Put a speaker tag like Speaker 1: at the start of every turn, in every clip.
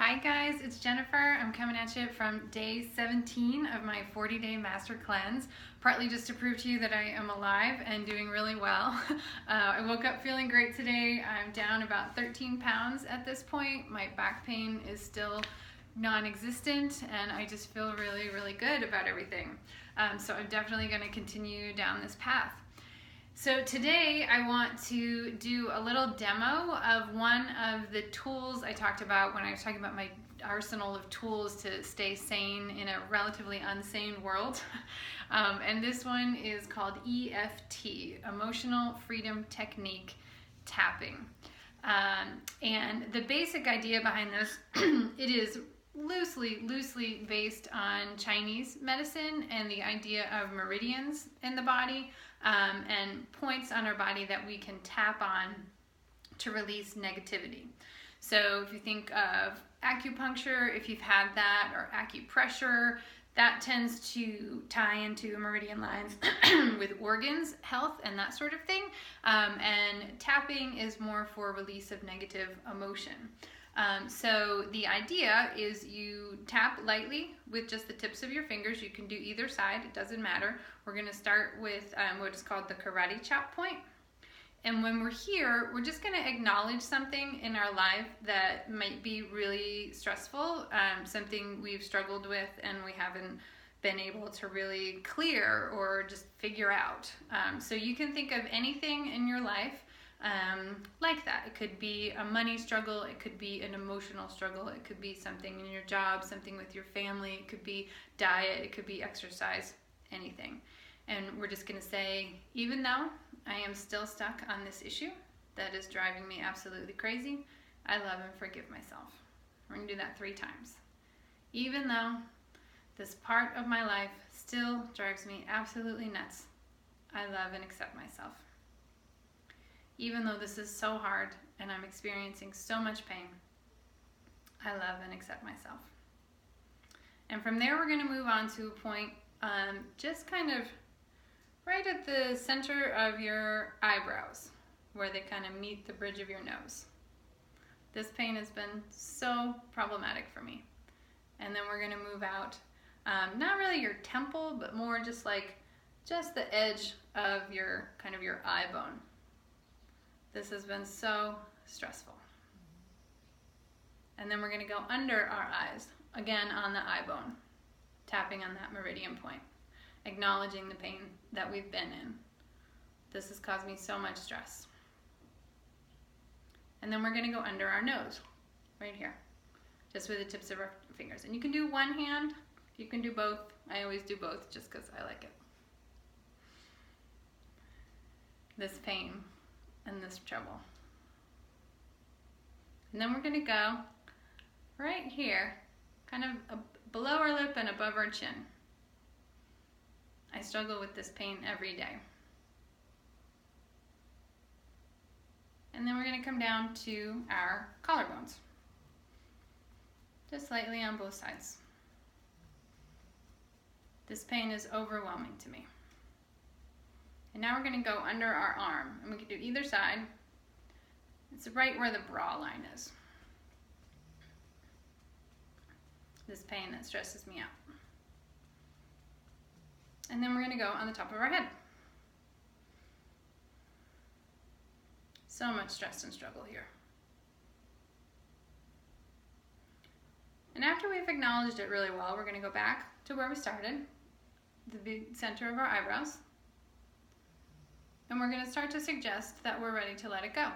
Speaker 1: Hi guys, it's Jennifer. I'm coming at you from day 17 of my 40-day master cleanse, partly just to prove to you that I am alive and doing really well. I woke up feeling great today. I'm down about 13 pounds at this point. My back pain is still non-existent and I just feel really good about everything. So I'm definitely going to continue down this path. So today I want to do a little demo of one of the tools I talked about when I was talking about my arsenal of tools to stay sane in a relatively unsane world. And this one is called EFT, Emotional Freedom Technique Tapping. And the basic idea behind this, it is loosely based on Chinese medicine and the idea of meridians in the body and points on our body that we can tap on to release negativity. So if you think of acupuncture, if you've had that, or acupressure, that tends to tie into meridian lines with organs, health, and that sort of thing. And tapping is more for release of negative emotion. So the idea is you tap lightly with just the tips of your fingers. You can do either side, it doesn't matter. We're going to start with what is called the karate chop point. And when we're here, we're just going to acknowledge something in our life that might be really stressful, something we've struggled with and we haven't been able to really clear or just figure out. So you can think of anything in your life like that. It could be a money struggle, it could be an emotional struggle, it could be something in your job, something with your family, it could be diet, it could be exercise, anything. And we're just going to say, even though I am still stuck on this issue that is driving me absolutely crazy, I love and forgive myself. We're going to do that 3 times. Even though this part of my life still drives me absolutely nuts, I love and accept myself. Even though this is so hard and I'm experiencing so much pain, I love and accept myself. And from there, we're going to move on to a point just kind of right at the center of your eyebrows, where they kind of meet the bridge of your nose. This pain has been so problematic for me. And then we're going to move out, not really your temple, but more just the edge of your eye bone. This has been so stressful. And then we're going to go under our eyes, again on the eye bone, tapping on that meridian point, acknowledging the pain that we've been in. This has caused me so much stress. And then we're going to go under our nose, right here, just with the tips of our fingers. And you can do one hand, you can do both. I always do both just because I like it. This pain and this trouble. And then we're going to go right here, kind of below our lip and above our chin. I struggle with this pain every day. And then we're going to come down to our collarbones, just slightly on both sides. This pain is overwhelming to me. And now we're going to go under our arm, and we can do either side. It's right where the bra line is. This pain that stresses me out. And then we're going to go on the top of our head. So much stress and struggle here. And after we've acknowledged it really well, we're going to go back to where we started, the big center of our eyebrows. And we're going to start to suggest that we're ready to let it go.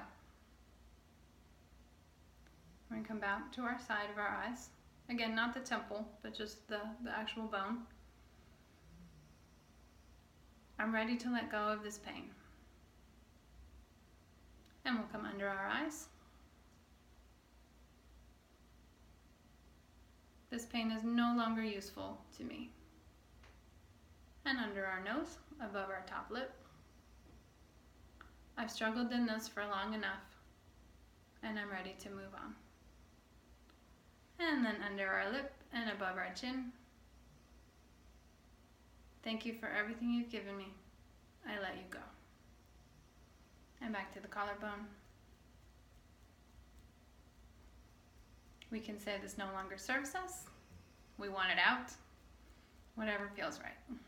Speaker 1: We're going to come back to our side of our eyes. Again, not the temple, but just the actual bone. I'm ready to let go of this pain. And we'll come under our eyes. This pain is no longer useful to me. And under our nose, above our top lip. I've struggled in this for long enough, and I'm ready to move on. And then under our lip and above our chin. Thank you for everything you've given me. I let you go. And back to the collarbone. We can say this no longer serves us. We want it out. Whatever feels right.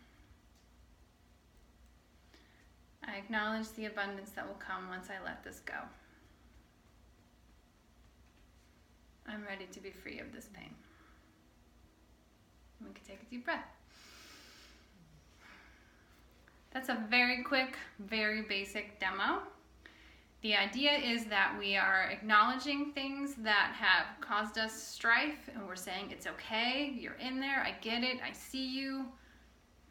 Speaker 1: I acknowledge the abundance that will come once I let this go. I'm ready to be free of this pain. We can take a deep breath. That's a very quick, very basic demo. The idea is that we are acknowledging things that have caused us strife, and we're saying, it's okay, you're in there, I get it, I see you.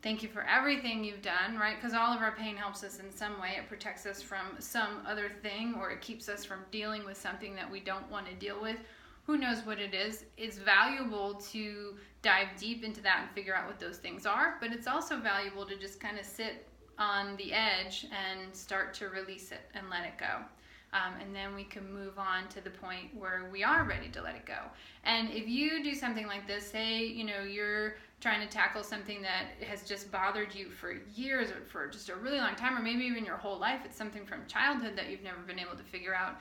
Speaker 1: Thank you for everything you've done, right? Because all of our pain helps us in some way. It protects us from some other thing, or it keeps us from dealing with something that we don't want to deal with. Who knows what it is? It's valuable to dive deep into that and figure out what those things are, but it's also valuable to just kind of sit on the edge and start to release it and let it go. And then we can move on to the point where we are ready to let it go. And if you do something like this, say, you're trying to tackle something that has just bothered you for years or for just a really long time, or maybe even your whole life, it's something from childhood that you've never been able to figure out,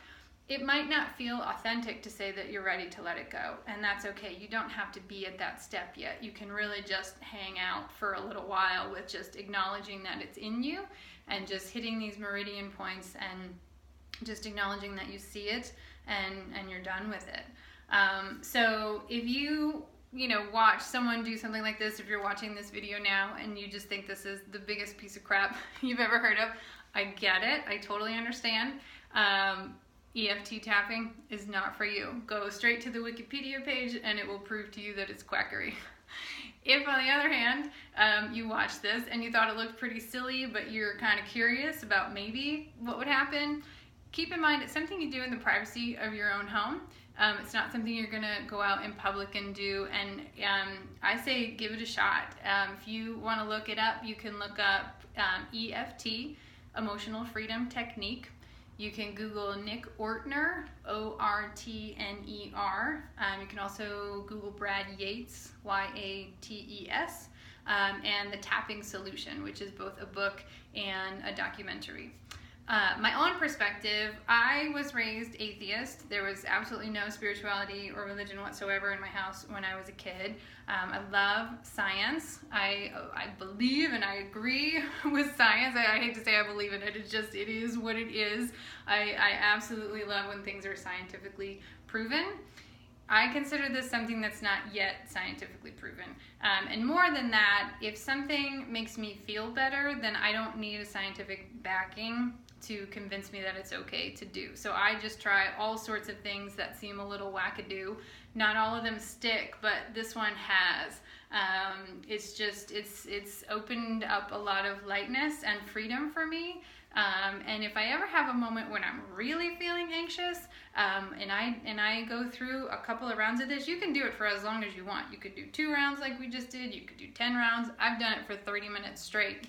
Speaker 1: it might not feel authentic to say that you're ready to let it go, and that's okay. You don't have to be at that step yet. You can really just hang out for a little while with just acknowledging that it's in you and just hitting these meridian points and just acknowledging that you see it and you're done with it. So if you watch someone do something like this, if you're watching this video now and you just think this is the biggest piece of crap you've ever heard of, I get it. I totally understand. EFT tapping is not for you. Go straight to the Wikipedia page and it will prove to you that it's quackery. If, on the other hand, you watch this and you thought it looked pretty silly, but you're kind of curious about maybe what would happen, keep in mind it's something you do in the privacy of your own home. It's not something you're going to go out in public and do, and I say give it a shot. If you want to look it up, you can look up EFT, Emotional Freedom Technique. You can Google Nick Ortner, O-R-T-N-E-R. You can also Google Brad Yates, Y-A-T-E-S, and The Tapping Solution, which is both a book and a documentary. My own perspective, I was raised atheist. There was absolutely no spirituality or religion whatsoever in my house when I was a kid. I love science. I believe and I agree with science. I hate to say I believe in it. It is what it is. I absolutely love when things are scientifically proven. I consider this something that's not yet scientifically proven. And more than that, if something makes me feel better, then I don't need a scientific backing to convince me that it's okay to do. So I just try all sorts of things that seem a little wackadoo. Not all of them stick, but this one has. It's opened up a lot of lightness and freedom for me. And if I ever have a moment when I'm really feeling anxious, and I go through a couple of rounds of this, you can do it for as long as you want. You could do 2 rounds like we just did. You could do 10 rounds. I've done it for 30 minutes straight.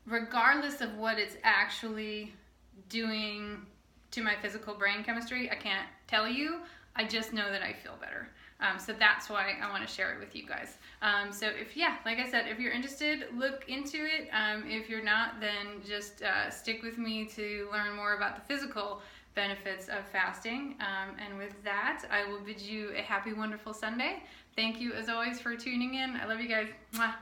Speaker 1: Regardless of what it's actually doing to my physical brain chemistry, I can't tell you. I just know that I feel better. So that's why I want to share it with you guys. So like I said, if you're interested, look into it. If you're not, then just stick with me to learn more about the physical benefits of fasting. And with that, I will bid you a happy, wonderful Sunday. Thank you as always for tuning in. I love you guys. Mwah.